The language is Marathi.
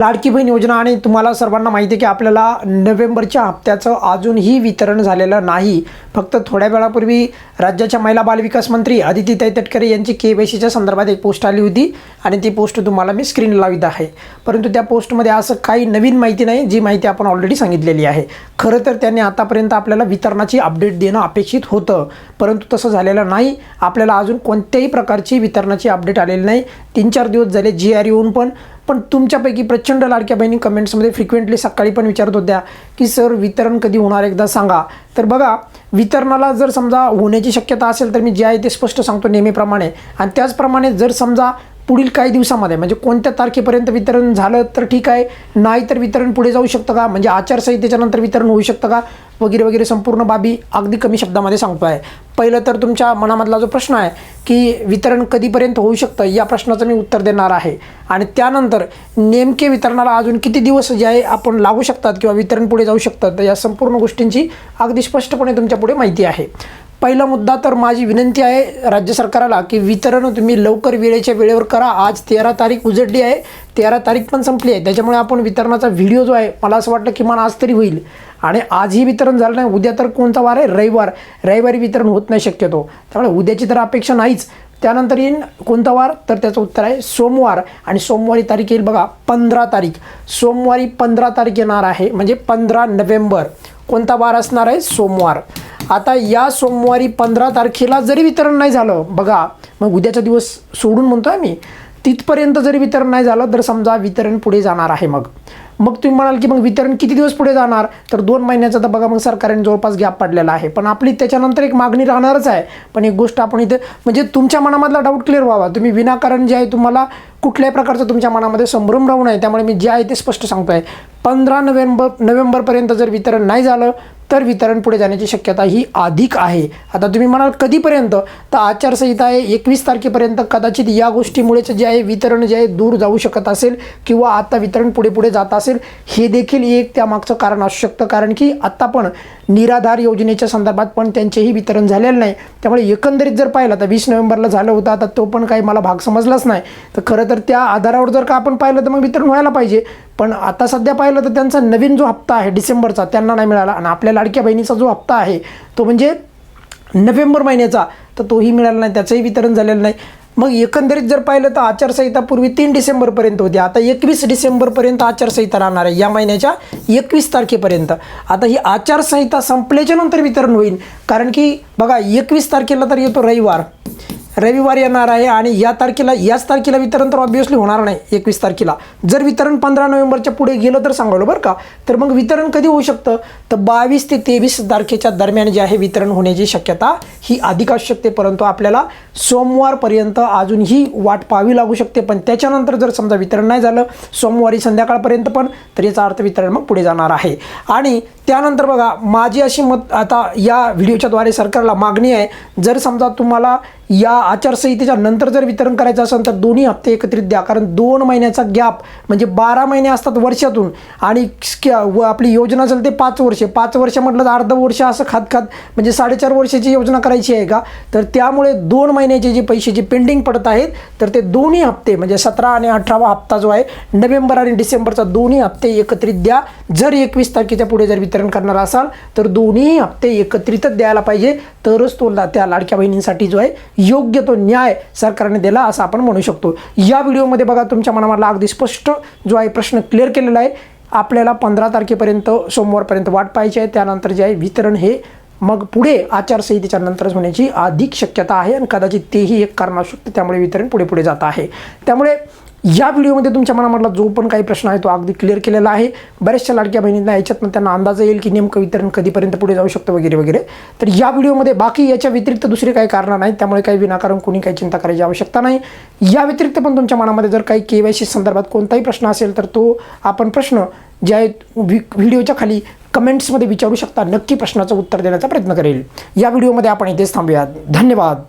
लाडकी बहीण योजना आणि तुम्हाला सर्वांना माहिती आहे की आपल्याला नोव्हेंबरच्या हप्त्याचं अजूनही वितरण झालेलं नाही। फक्त थोड्या वेळापूर्वी राज्याच्या महिला बालविकास मंत्री अदितीताई तटकरे यांची KYCच्या संदर्भात एक पोस्ट आली होती आणि ती पोस्ट तुम्हाला मी स्क्रीनला लावत आहे। परंतु त्या पोस्टमध्ये असं काही नवीन माहिती नाही, जी माहिती आपण ऑलरेडी सांगितलेली आहे। खरं तर त्यांनी आतापर्यंत आपल्याला वितरणाची अपडेट देणं अपेक्षित होतं, परंतु तसं झालेलं नाही। आपल्याला अजून कोणत्याही प्रकारची वितरणाची अपडेट आलेली नाही। 3-4 दिवस झाले GR येऊन पण तुमच्यापैकी प्रचंड लाडक्या बहिणी कमेंट्समध्ये फ्रिक्वेंटली सकाळी पण विचारत होत्या की सर वितरण कधी होणार एकदा सांगा। तर बघा, वितरणाला जर समजा होण्याची शक्यता असेल तर मी जे आहे ते स्पष्ट सांगतो नेहमीप्रमाणे, आणि त्याचप्रमाणे जर समजा पुढील काही दिवसामध्ये म्हणजे कोणत्या तारखेपर्यंत वितरण झालं तर ठीक आहे, नाही तर वितरण पुढे जाऊ शकतं का, म्हणजे आचारसंहितेच्या नंतर वितरण होऊ शकतं का, वगैरे वगैरे संपूर्ण बाबी अगदी कमी शब्दामध्ये सांगतो आहे। पहिलं तर तुमच्या मनामधला जो प्रश्न आहे की वितरण कधीपर्यंत होऊ शकतं या प्रश्नाचं मी उत्तर देणार आहे, आणि त्यानंतर नेमके वितरणाला अजून किती दिवस जे आहे आपण लागू शकतात किंवा वितरण पुढे जाऊ शकतं, तर या संपूर्ण गोष्टींची अगदी स्पष्टपणे तुमच्यापुढे माहिती आहे। पहिला मुद्दा तर माझी विनंती आहे राज्य सरकारला की वितरण तुम्ही लवकर वेळेच्या वेळेवर करा। आज 13 तारीख उजडली आहे, 13 तारीख पण संपली आहे, त्याच्यामुळे आपण वितरणाचा व्हिडिओ जो आहे मला असं वाटतं किमान आज तरी होईल। आणि आजही वितरण झालं नाही, उद्या तर कोणता वार आहे, रविवारी वितरण होत नाही शक्यतो, त्यामुळे उद्याची तर अपेक्षा नाहीच। त्यानंतर येईल कोणता वार, तर त्याचं उत्तर आहे सोमवार, आणि सोमवारी तारीख येईल बघा 15 तारीख। सोमवारी 15 तारीख येणार आहे, म्हणजे 15 नोव्हेंबर। कोणता वार असणार आहे, सोमवार। आता या सोमवारी 15 तारखेला जरी वितरण नाही झालं बघा, मग उद्याचा दिवस सोडून म्हणतोय मी, तिथपर्यंत जरी वितरण नाही झालं तर समजा वितरण पुढे जाणार आहे। मग तुम्ही म्हणाल की मग वितरण किती दिवस पुढे जाणार, तर 2 महिन्याचा तर बघा मग सरकारने जवळपास गॅप पडलेला आहे, पण आपली त्याच्यानंतर एक मागणी राहणारच आहे। पण एक गोष्ट आपण इथे म्हणजे तुमच्या मनामधला डाऊट क्लिअर व्हावा, तुम्ही विनाकारण जे आहे तुम्हाला कुठल्याही प्रकारचं तुमच्या मनामध्ये संभ्रम राहू नये, त्यामुळे मी जे आहे ते स्पष्ट सांगतो आहे। 15 नोव्हेंबरपर्यंत जर वितरण नाही झालं तर वितरण पुढे जाण्याची शक्यता ही अधिक आहे। आता तुम्ही म्हणाल कधीपर्यंत, तर आचारसंहिता आहे 21 तारखेपर्यंत कदाचित या गोष्टीमुळेच जे आहे वितरण जे आहे दूर जाऊ शकत असेल किंवा आता वितरण पुढे जात असेल, हे देखील एक त्यामागचं कारण असू शकतं। कारण की आत्ता पण निराधार योजनेच्या संदर्भात पण त्यांचेही वितरण झालेलं नाही, त्यामुळे एकंदरीत जर पाहिलं तर 20 नोव्हेंबरला झालं होतं, आता तो पण काही मला भाग समजलाच नाही। तर खरं तर त्या आधारावर जर का आपण पाहिलं तर मग वितरण व्हायला पाहिजे, पण आता सध्या पाहिलं तर त्यांचा नवीन जो हप्ता आहे डिसेंबरचा त्यांना नाही मिळाला, आणि आपल्या लाडक्या बहिणीचा जो हप्ता आहे तो म्हणजे नोव्हेंबर महिन्याचा, तर तोही मिळाला नाही, त्याचंही वितरण झालेलं नाही। मग एकंदरीत जर पाहिलं तर आचारसंहिता पूर्वी 3 डिसेंबरपर्यंत होती, आता 21 डिसेंबरपर्यंत आचारसंहिता राहणार आहे, या महिन्याच्या 21 तारखेपर्यंत। आता ही आचारसंहिता संपल्याच्या नंतर वितरण होईल, कारण की बघा 21 तारखेला तर येतो रविवार येणार आहे, आणि याच तारखेला वितरण तर ऑब्व्हियसली होणार नाही 21 तारखेला। जर वितरण 15 नोव्हेंबरच्या पुढे गेलं तर सांगलो बरं का, तर मग वितरण कधी होऊ शकतं, तर 22 ते 23 तारखेच्या दरम्यान जे आहे वितरण होण्याची शक्यता ही अधिक असू शकते। परंतु आपल्याला सोमवारपर्यंत अजूनही वाट पाहावी लागू शकते, पण त्याच्यानंतर जर समजा वितरण नाही झालं सोमवारी संध्याकाळपर्यंत पण, तर याचा अर्थ वितरण मग पुढे जाणार आहे। आणि त्यानंतर बघा माझी अशी आता या व्हिडिओच्याद्वारे सरकारला मागणी आहे, जर समजा तुम्हाला या आचारसंहितेच्या नंतर जर वितरण करायचं असेल तर दोन्ही हप्ते एकत्रित द्या, कारण 2 महिन्याचा गॅप म्हणजे 12 महिने असतात वर्षातून, आणि आपली योजना चालते 5 वर्षे। 5 वर्ष म्हटलं तर अर्ध वर्ष असं खात म्हणजे 4.5 वर्षाची योजना करायची आहे का, तर त्यामुळे 2 महिन्याचे जे पैसे जे पेंडिंग पडत आहेत तर ते दोन्ही हप्ते म्हणजे 17 आणि 18वा हप्ता जो आहे नोव्हेंबर आणि डिसेंबरचा दोन्ही हप्ते एकत्रित द्या। जर 21 तारखेच्या पुढे जर वितरण करणार असाल तर दोन्ही हप्ते एकत्रितच द्यायला पाहिजे, तरच तो त्या लाडक्या बहिणींसाठी जो आहे योग्य तो न्याय सरकारने दिला असं आपण म्हणू शकतो। या व्हिडिओमध्ये बघा तुमच्या मनामधला अगदी स्पष्ट जो आहे प्रश्न क्लिअर केलेला आहे। आपल्याला 15 तारखेपर्यंत सोमवारपर्यंत वाट पाहायची आहे, त्यानंतर जे आहे वितरण हे मग पुढे आचारसंहितेच्या नंतरच होण्याची अधिक शक्यता आहे, आणि कदाचित तेही एक कारण असू शकते, त्यामुळे वितरण पुढे जात आहे। त्यामुळे या व्हिडिओमध्ये तुमच्या मनामधला जो पण काही प्रश्न आहे तो अगदी क्लिअर केलेला आहे। बऱ्याचशा लाडक्या बहिणींना याच्यातनं त्यांना अंदाज येईल की नेमकं वितरण कधीपर्यंत पुढे जाऊ शकतं वगैरे वगैरे। तर या व्हिडिओमध्ये बाकी याच्या व्यतिरिक्त दुसरे काही कारणं नाहीत, त्यामुळे काही विनाकारण कोणी काही चिंता करायची आवश्यकता नाही। या व्यतिरिक्त पण तुमच्या मनामध्ये जर काही KYC संदर्भात कोणताही प्रश्न असेल तर तो आपण प्रश्न जे आहे व्हिडिओच्या खाली कमेंट्समध्ये विचारू शकता, नक्की प्रश्नाचं उत्तर देण्याचा प्रयत्न करेल। या व्हिडिओमध्ये आपण इथेच थांबूयात, धन्यवाद।